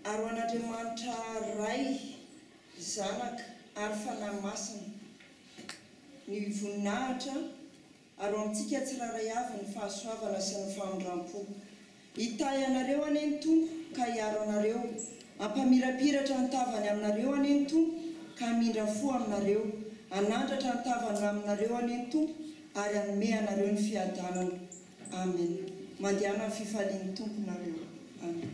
Ary ho an'Andriamanitra ray zanaka ary fanahy masina ny voninahitra ary ho amintsika tsiraray avy ny fahasoavana sy ny famindram-po. Hitahy anareo anie ny Tompo ka hiaro anareo, ampamirapiratra ny tavany aminareo anie ny Tompo ka hamindra fo aminareo, anandratra ny tavany aminareo anie ny Tompo ary hanome anareo ny fiadanana. Amen. Mandehana amin'ny fifalian'ny Tompo nareo. Amen.